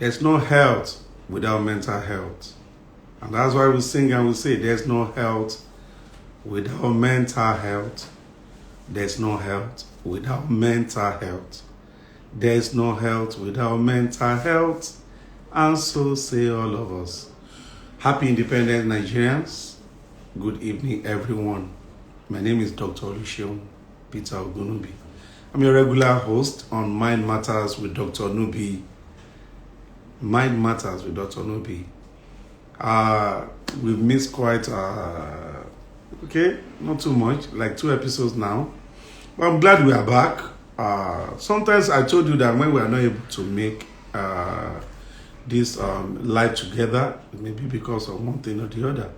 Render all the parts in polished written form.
There's no health without mental health. And that's why we sing and we say, there's no health without mental health. There's no health without mental health. There's no health without mental health. And so say all of us. Happy Independent Nigerians. Good evening, everyone. My name is Dr. Oluseun Peter Ogunubi. I'm your regular host on Mind Matters with Dr. Nubi. Mind Matters with Dr. Nubi. We've missed quite, not too much, like 2 episodes now. But I'm glad we are back. Sometimes I told you that when we are not able to make this live together, maybe because of one thing or the other.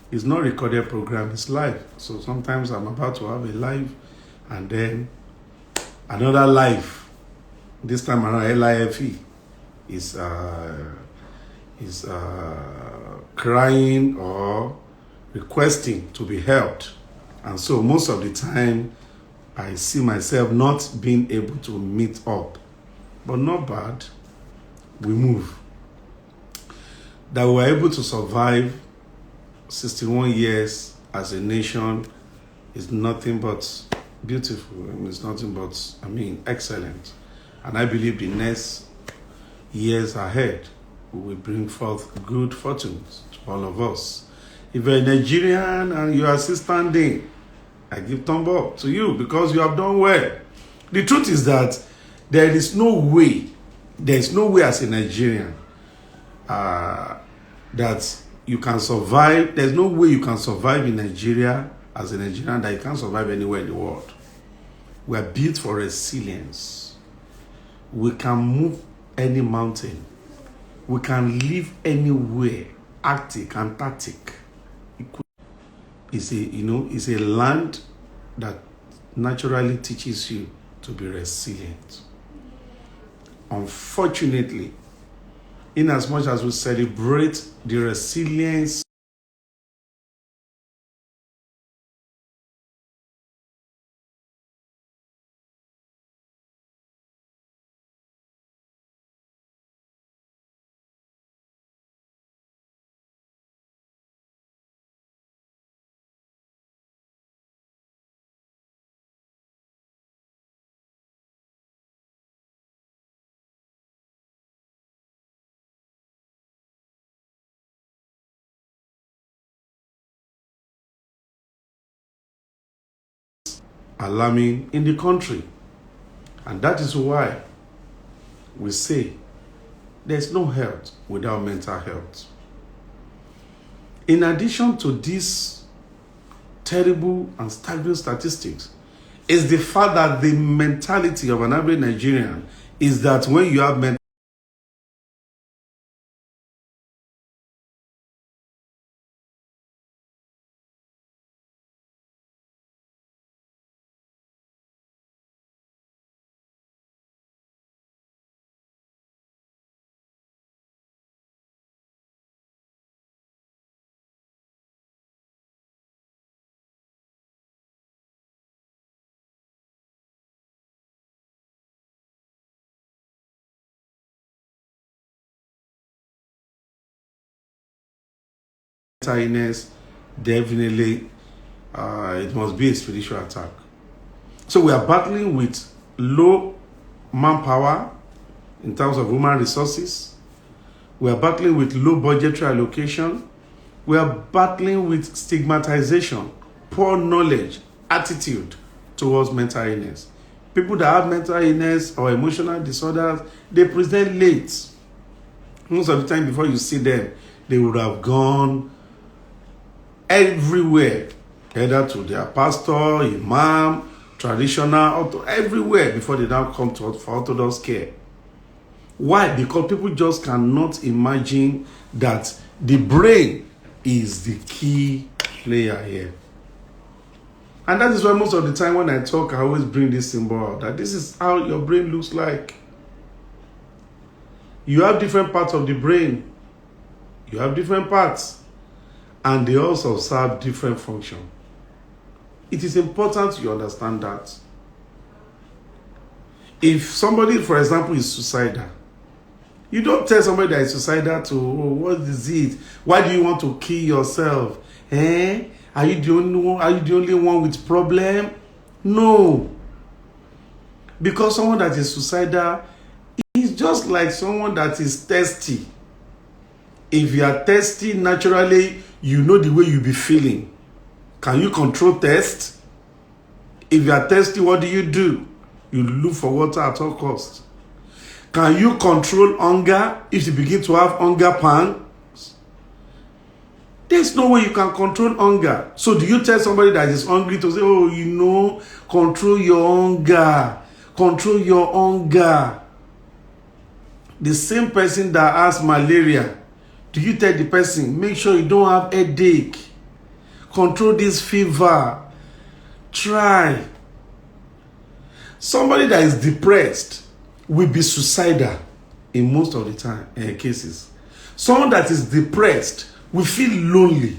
It's not recorded program, it's live. So sometimes I'm about to have a live and then another live. This time around LIFE is crying or requesting to be helped. And so most of the time I see myself not being able to meet up. But not bad. We move. That we were able to survive 61 years as a nation is nothing but beautiful. It's nothing but, excellent. And I believe the next years ahead will bring forth good fortunes to all of us. If you're a Nigerian and you are still standing, I give thumb up to you because you have done well. The truth is that there is no way as a Nigerian that you can survive. There's no way you can survive in Nigeria as a Nigerian that you can't survive anywhere in the world. We are built for resilience. We can move any mountain. We can live anywhere, Arctic, Antarctic. It's a land that naturally teaches you to be resilient. Unfortunately, in as much as we celebrate the resilience alarming in the country. And that is why we say there's no health without mental health. In addition to these terrible and staggering statistics, is the fact that the mentality of an average Nigerian is that when you have mental illness, definitely it must be a spiritual attack. So we are battling with low manpower in terms of human resources. We are battling with low budgetary allocation. We are battling with stigmatization, poor knowledge, attitude towards mental illness. People that have mental illness or emotional disorders, they present late. Most of the time before you see them, they would have gone everywhere, either to their pastor, imam, traditional, everywhere before they now come for orthodox care. Why? Because people just cannot imagine that the brain is the key player here. And that is why most of the time when I talk, I always bring this symbol out, that this is how your brain looks like. You have different parts of the brain. You have different parts. And they also serve different functions. It is important you understand that. If somebody, for example, is suicidal, You don't tell somebody that is suicidal to, oh, what is it? Why do you want to kill yourself? Eh? Are you the only one? Are you the only one with problem? No. Because someone that is suicidal is just like someone that is thirsty. If you are thirsty, naturally, you know the way you be feeling. Can you control thirst? If you are thirsty, what do? You look for water at all costs. Can you control hunger if you begin to have hunger pangs? There's no way you can control hunger. So do you tell somebody that is hungry to say, oh, you know, control your hunger. Control your hunger. The same person that has malaria, do you tell the person, make sure you don't have headache. Control this fever. Try. Somebody that is depressed will be suicidal in most of the time cases. Someone that is depressed will feel lonely.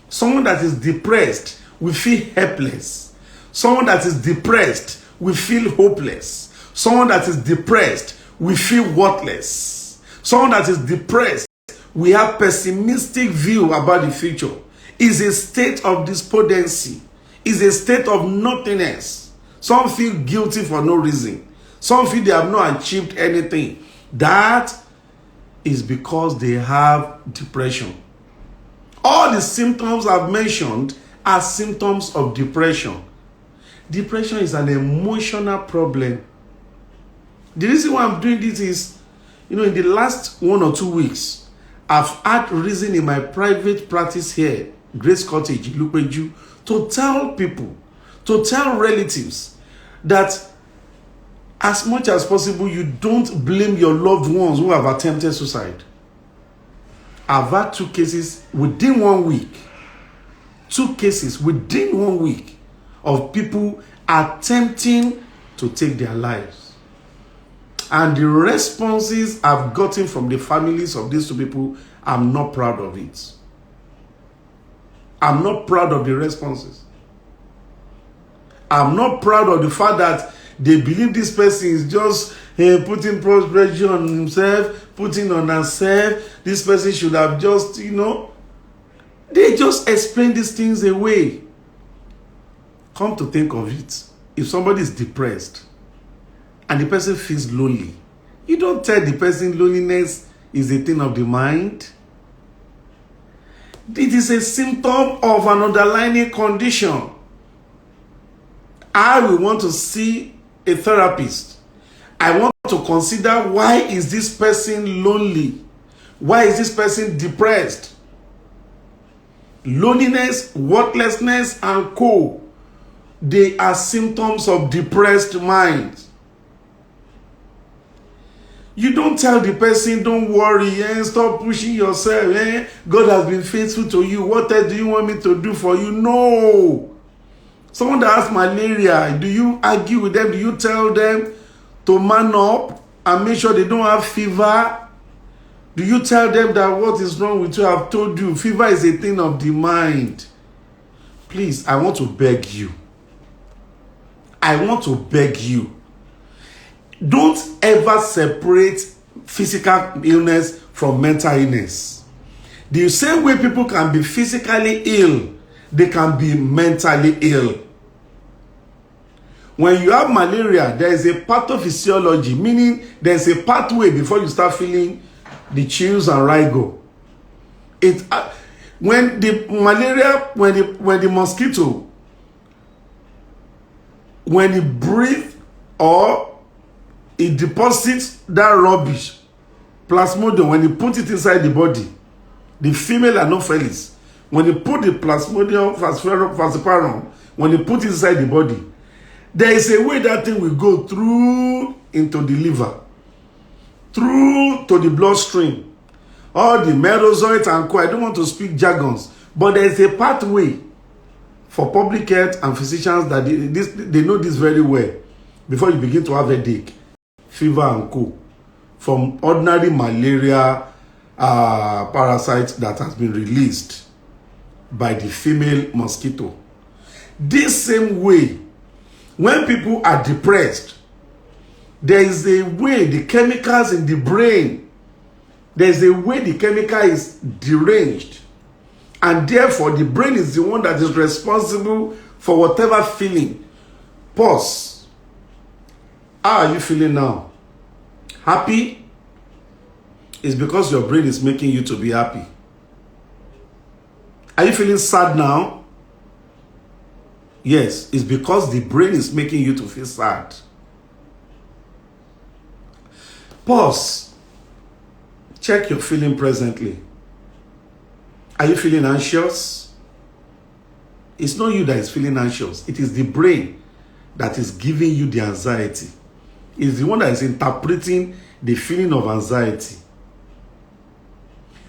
Someone that is depressed will feel helpless. Someone that is depressed will feel hopeless. Someone that is depressed will feel worthless. Someone that is depressed will have pessimistic view about the future. It's a state of despondency. It's a state of nothingness. Some feel guilty for no reason. Some feel they have not achieved anything. That is because they have depression. All the symptoms I've mentioned are symptoms of depression. Depression is an emotional problem. The reason why I'm doing this is, in the last 1 or 2 weeks, I've had reason in my private practice here, Grace Cottage, Lupeju, to tell people, to tell relatives that as much as possible, you don't blame your loved ones who have attempted suicide. I've had 2 cases within 1 week. 2 cases within 1 week of people attempting to take their lives. And the responses I've gotten from the families of these 2 people, I'm not proud of it. I'm not proud of the responses. I'm not proud of the fact that they believe this person is just putting pressure on himself, putting on herself. This person should have just, they just explain these things away. Come to think of it, if somebody is depressed and the person feels lonely, you don't tell the person loneliness is a thing of the mind. It is a symptom of an underlying condition. I will want to see a therapist. I want to consider, why is this person lonely? Why is this person depressed? Loneliness, worthlessness, and co. They are symptoms of depressed minds. You don't tell the person, don't worry, stop pushing yourself. God has been faithful to you. What else do you want me to do for you? No. Someone that has malaria, do you argue with them? Do you tell them to man up and make sure they don't have fever? Do you tell them that what is wrong with you? I've told you, fever is a thing of the mind. Please, I want to beg you. I want to beg you. Don't ever separate physical illness from mental illness. The same way people can be physically ill, they can be mentally ill. When you have malaria, there is a pathophysiology, meaning there is a pathway before you start feeling the chills and rigor. When the malaria, when the mosquito, when it breathes or it deposits that rubbish, plasmodium, when you put it inside the body, the female anopheles, when you put the plasmodium falciparum, when you put it inside the body, there is a way that thing will go through into the liver, through to the bloodstream, all the merozoites and co. I don't want to speak jargons, but there is a pathway for public health and physicians that they know this very well before you begin to have headache, fever and co. from ordinary malaria parasite that has been released by the female mosquito. This same way, when people are depressed, there is a way the chemicals in the brain there's a way the chemical is deranged. And therefore, the brain is the one that is responsible for whatever feeling. Pause. How are you feeling now? Happy? It's because your brain is making you to be happy. Are you feeling sad now? Yes, it's because the brain is making you to feel sad. Pause. Check your feeling presently. Are you feeling anxious? It's not you that is feeling anxious. It is the brain that is giving you the anxiety. It's the one that is interpreting the feeling of anxiety.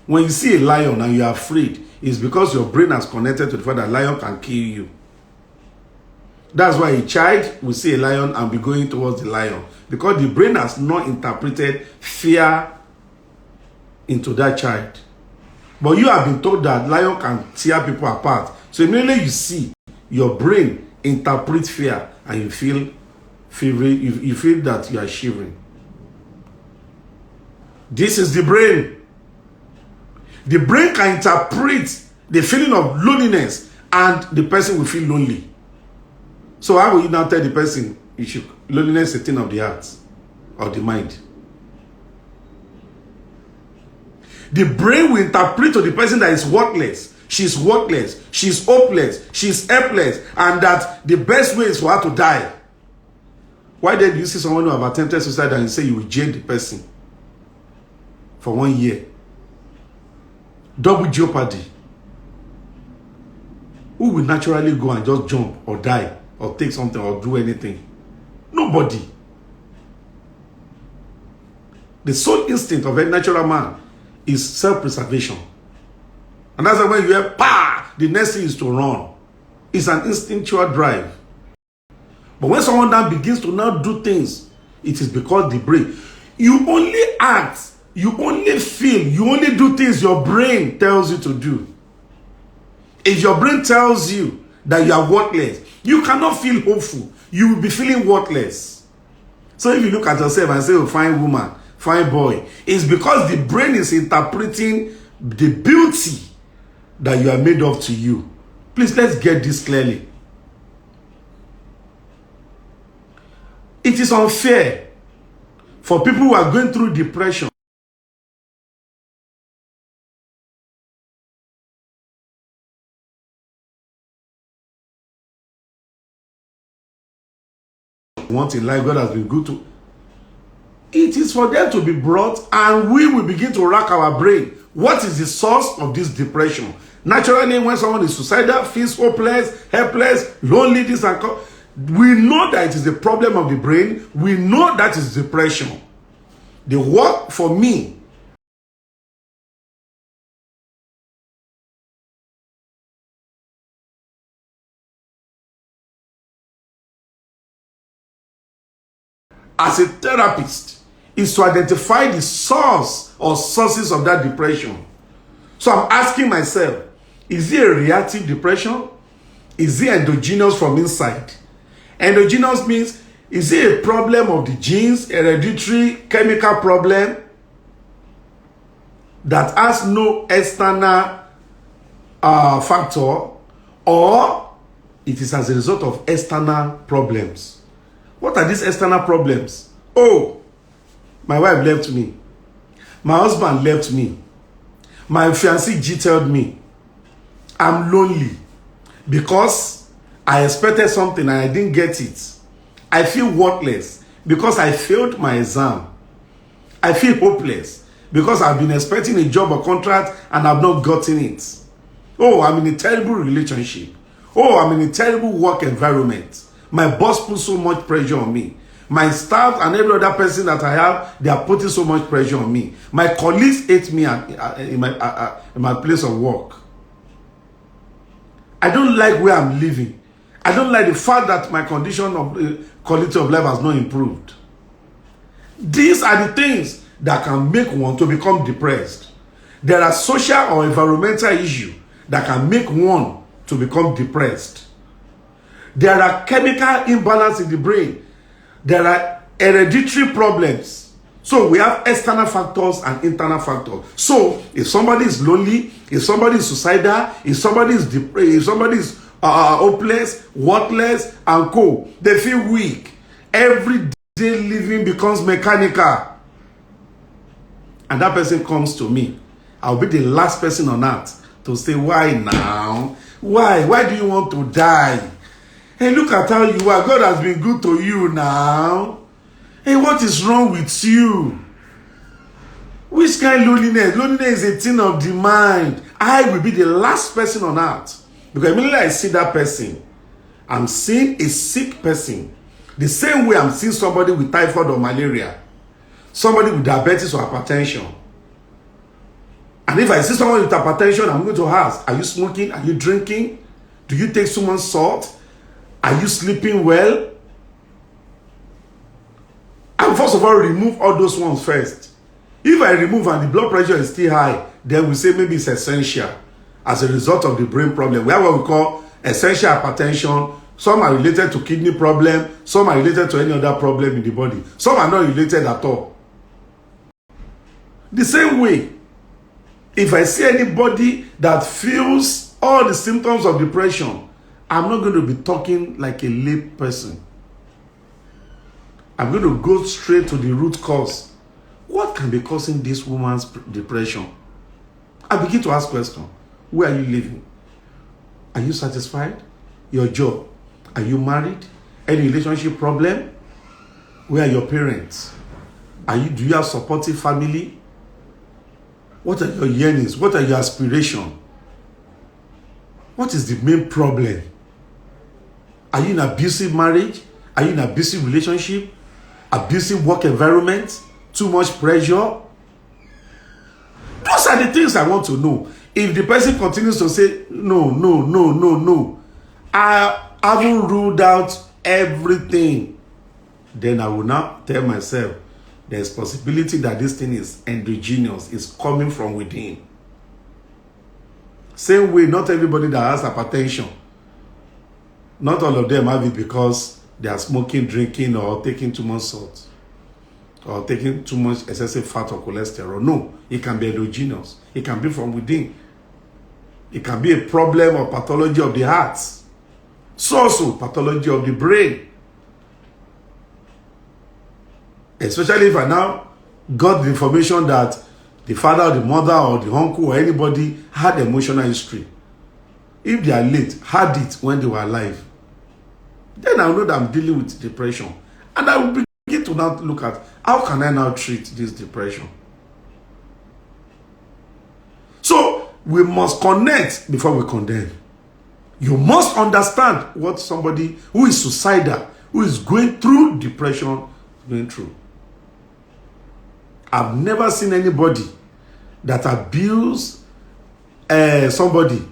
When you see a lion and you are afraid, it's because your brain has connected to the fact that lion can kill you. That's why a child will see a lion and be going towards the lion, because the brain has not interpreted fear into that child. But you have been told that lion can tear people apart. So immediately you see, your brain interprets fear and you feel that you are shivering. This is the brain. The brain can interpret the feeling of loneliness and the person will feel lonely. So how will you now tell the person loneliness is a thing of the heart or the mind? The brain will interpret to the person that is worthless, she's worthless, she's hopeless, she's helpless, and that the best way is for her to die. Why then do you see someone who have attempted suicide and you say you will jail the person for 1 year? Double jeopardy. Who will naturally go and just jump or die or take something or do anything? Nobody. The sole instinct of a natural man is self-preservation. And that's why when you hear, "Pa!" the next thing is to run. It's an instinctual drive. But when someone now begins to now do things, it is because the brain. You only act, you only feel, you only do things your brain tells you to do. If your brain tells you that you are worthless, you cannot feel hopeful. You will be feeling worthless. So if you look at yourself and say, "Oh, fine woman, fine boy," it's because the brain is interpreting the beauty that you are made of to you. Please, let's get this clearly. It is unfair for people who are going through depression want in life God has been good to. It is for them to be brought and we will begin to rack our brain. What is the source of this depression? Naturally, when someone is suicidal, feels hopeless, helpless, lonely, this and that, we know that it is a problem of the brain. We know that is depression. The work for me as a therapist is to identify the source or sources of that depression. So I'm asking myself, is it a reactive depression? Is it endogenous from inside? Endogenous means, is it a problem of the genes, hereditary, chemical problem that has no external factor, or it is as a result of external problems? What are these external problems? Oh, my wife left me. My husband left me. My fiancé cheated me. I'm lonely because I expected something and I didn't get it. I feel worthless because I failed my exam. I feel hopeless because I've been expecting a job or contract and I've not gotten it. Oh, I'm in a terrible relationship. Oh, I'm in a terrible work environment. My boss puts so much pressure on me. My staff and every other person that I have, they are putting so much pressure on me. My colleagues hate me in my place of work. I don't like where I'm living. I don't like the fact that my condition of quality of life has not improved. These are the things that can make one to become depressed. There are social or environmental issues that can make one to become depressed. There are chemical imbalance in the brain. There are hereditary problems. So we have external factors and internal factors. So if somebody is lonely, if somebody is suicidal, if somebody is depressed, if somebody is hopeless, worthless, and co, they feel weak. Every day living becomes mechanical. And that person comes to me. I'll be the last person on earth to say, why now? Why? Why do you want to die? Hey, look at how you are. God has been good to you now. Hey, what is wrong with you? Which kind of loneliness? Loneliness is a thing of the mind. I will be the last person on earth. Because immediately I see that person, I'm seeing a sick person. The same way I'm seeing somebody with typhoid or malaria. Somebody with diabetes or hypertension. And if I see someone with hypertension, I'm going to ask, are you smoking? Are you drinking? Do you take so much salt? Are you sleeping well? And first of all, remove all those ones first. If I remove and the blood pressure is still high, then we say maybe it's essential as a result of the brain problem. We have what we call essential hypertension. Some are related to kidney problem. Some are related to any other problem in the body. Some are not related at all. The same way, if I see anybody that feels all the symptoms of depression, I'm not going to be talking like a lay person. I'm going to go straight to the root cause. What can be causing this woman's depression? I begin to ask questions. Where are you living? Are you satisfied? Your job? Are you married? Any relationship problem? Where are your parents? Do you have supportive family? What are your yearnings? What are your aspirations? What is the main problem? Are you in an abusive marriage? Are you in an abusive relationship? Abusive work environment? Too much pressure? Those are the things I want to know. If the person continues to say, no, I haven't ruled out everything, then I will now tell myself, there's possibility that this thing is endogenous, is coming from within. Same way, not everybody that has hypertension, not all of them have it because they are smoking, drinking, or taking too much salt, or taking too much excessive fat or cholesterol. No, it can be endogenous. It can be from within. It can be a problem or pathology of the heart. So also pathology of the brain. Especially if I now got the information that the father or the mother or the uncle or anybody had emotional history. If they are late, had it when they were alive, then I know that I'm dealing with depression. And I will begin to now look at how can I now treat this depression. So we must connect before we condemn. You must understand what somebody who is suicidal, who is going through depression, is going through. I've never seen anybody that abuse somebody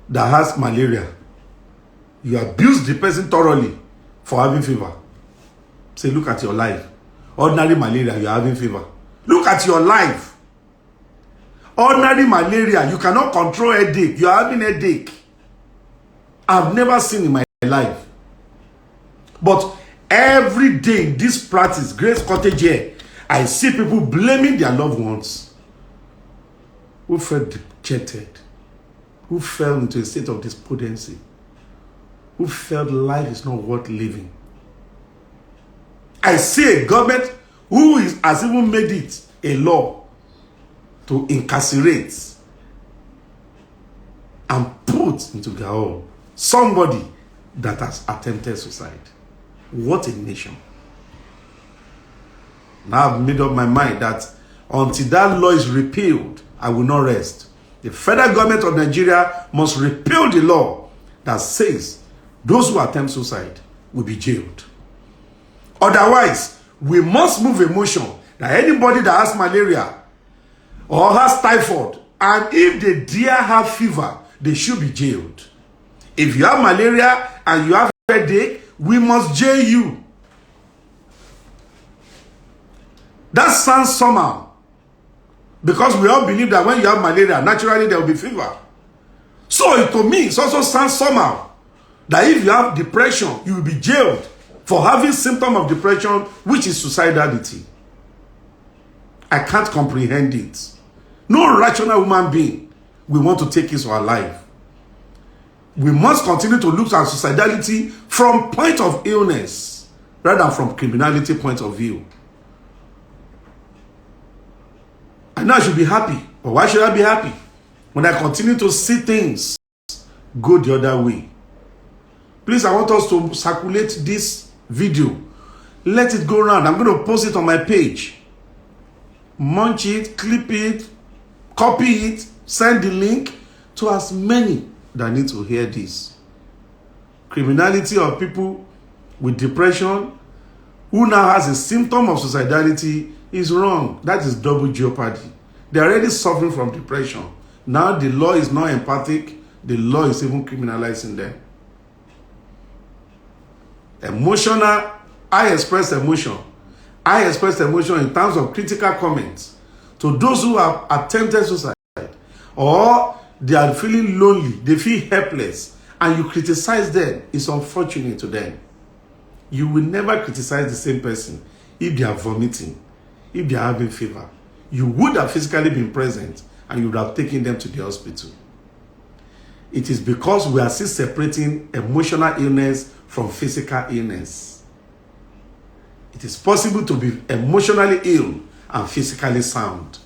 that has malaria. You abuse the person thoroughly for having fever. Say, look at your life. Ordinary malaria, you're having fever. Look at your life. Ordinary malaria, you cannot control headache. You're having headache. I've never seen in my life. But every day in this practice, Grace Cottage here, I see people blaming their loved ones who felt dejected, who fell into a state of despondency, who felt life is not worth living. I see a government who has even made it a law to incarcerate and put into their home somebody that has attempted suicide. What a nation. Now I've made up my mind that until that law is repealed, I will not rest. The federal government of Nigeria must repeal the law that says those who attempt suicide will be jailed. Otherwise, we must move a motion that anybody that has malaria or has typhoid, and if they dare have fever, they should be jailed. If you have malaria and you have headache, we must jail you. That sounds somehow, because we all believe that when you have malaria, naturally there will be fever. So to me, it also sounds somehow that if you have depression, you will be jailed for having symptom of depression, which is suicidality. I can't comprehend it. No rational human being will want to take his or her life. We must continue to look at suicidality from point of illness rather than from criminality point of view. I know I should be happy, but why should I be happy when I continue to see things go the other way? Please, I want us to circulate this video. Let it go around. I'm going to post it on my page. Munch it, clip it, copy it, send the link to as many that need to hear this. Criminality of people with depression who now has a symptom of suicidality is wrong. That is double jeopardy. They're already suffering from depression. Now the law is not empathic. The law is even criminalizing them. Emotional, I express emotion. I express emotion in terms of critical comments to those who have attempted suicide, or they are feeling lonely, they feel helpless, and you criticize them. It's unfortunate to them. You will never criticize the same person if they are vomiting, if they are having fever. You would have physically been present and you would have taken them to the hospital. It is because we are still separating emotional illness from physical illness. It is possible to be emotionally ill and physically sound.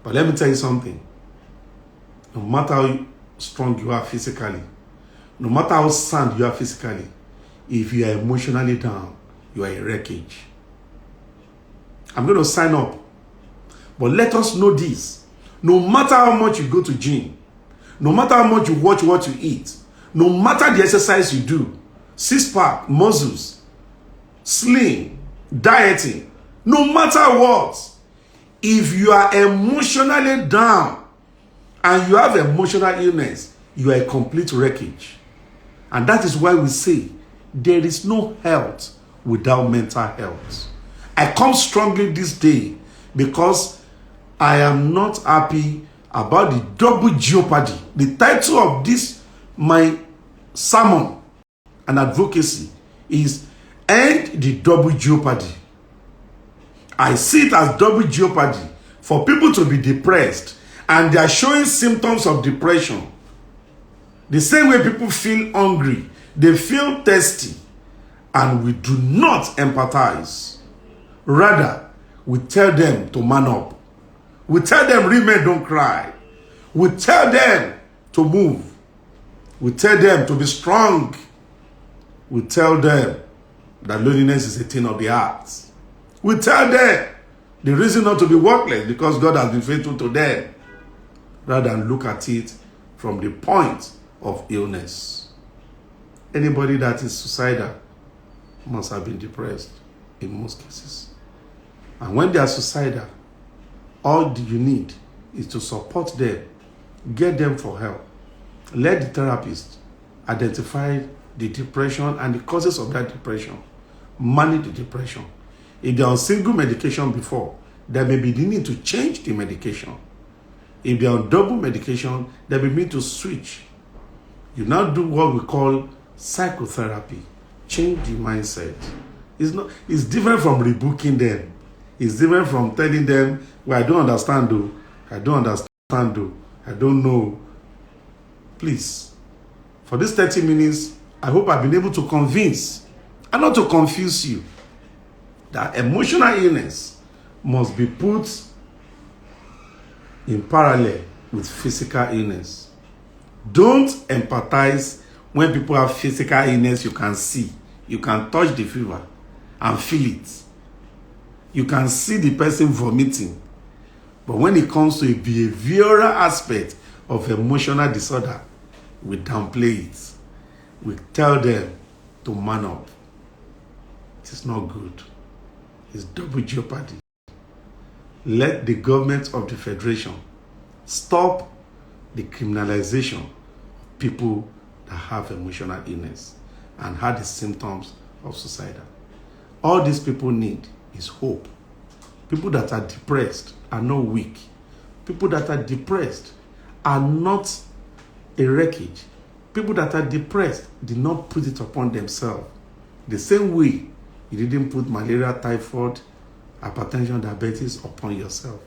But let me tell you something. No matter how strong you are physically, no matter how sound you are physically, if you are emotionally down, you are a wreckage. I'm going to sign up. But let us know this. No matter how much you go to gym, no matter how much you watch what you eat, no matter the exercise you do, six-pack, muscles, slim, dieting, no matter what, if you are emotionally down and you have emotional illness, you are a complete wreckage. And that is why we say there is no health without mental health. I come strongly this day because I am not happy about the double jeopardy. The title of this, my sermon and advocacy, is End the Double Jeopardy. I see it as double jeopardy for people to be depressed and they are showing symptoms of depression. The same way people feel hungry, they feel thirsty, and we do not empathize. Rather, we tell them to man up. We tell them real men don't cry. We tell them to move. We tell them to be strong. We tell them that loneliness is a thing of the heart. We tell them the reason not to be worthless because God has been faithful to them, rather than look at it from the point of illness. Anybody that is suicidal must have been depressed in most cases. And when they are suicidal, all you need is to support them, get them for help. Let the therapist identify the depression and the causes of that depression. Manage the depression. If they are on single medication before, there may be the need to change the medication. If they are on double medication, there may be need to switch. You now do what we call psychotherapy. Change the mindset. It's different from rebooking them. It's different from telling them, well, I don't understand though. I don't understand though. I don't know. Please, for this 30 minutes, I hope I've been able to convince and not to confuse you that emotional illness must be put in parallel with physical illness. Don't empathize when people have physical illness you can see. You can touch the fever and feel it. You can see the person vomiting. But when it comes to a behavioral aspect of emotional disorder, we downplay it. We tell them to man up. It is not good. It's double jeopardy. Let the government of the Federation stop the criminalization of people that have emotional illness and have the symptoms of suicide. All these people need is hope. People that are depressed are not weak. People that are depressed are not a wreckage. People that are depressed did not put it upon themselves. The same way you didn't put malaria, typhoid, hypertension, diabetes upon yourself.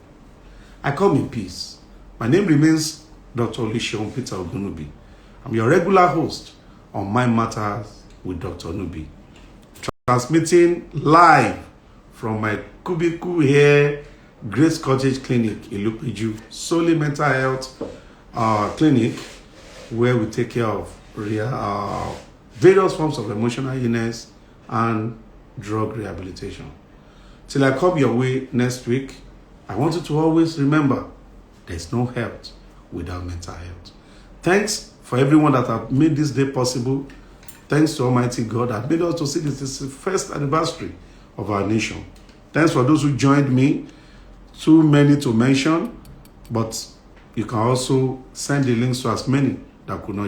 I come in peace. My name remains Dr. Oluseun Peter Ogunubi. I'm your regular host on Mind Matters with Dr. Nubi. Transmitting live from my cubicle here, Grace Cottage Clinic, Ilupeju, solely mental health clinic, where we take care of various forms of emotional illness and drug rehabilitation. Till I come your way next week, I want you to always remember there's no health without mental health. Thanks for everyone that have made this day possible. Thanks to Almighty God that made us to see this is the first anniversary of our nation. Thanks for those who joined me. Too many to mention, but you can also send the links to as many that could not.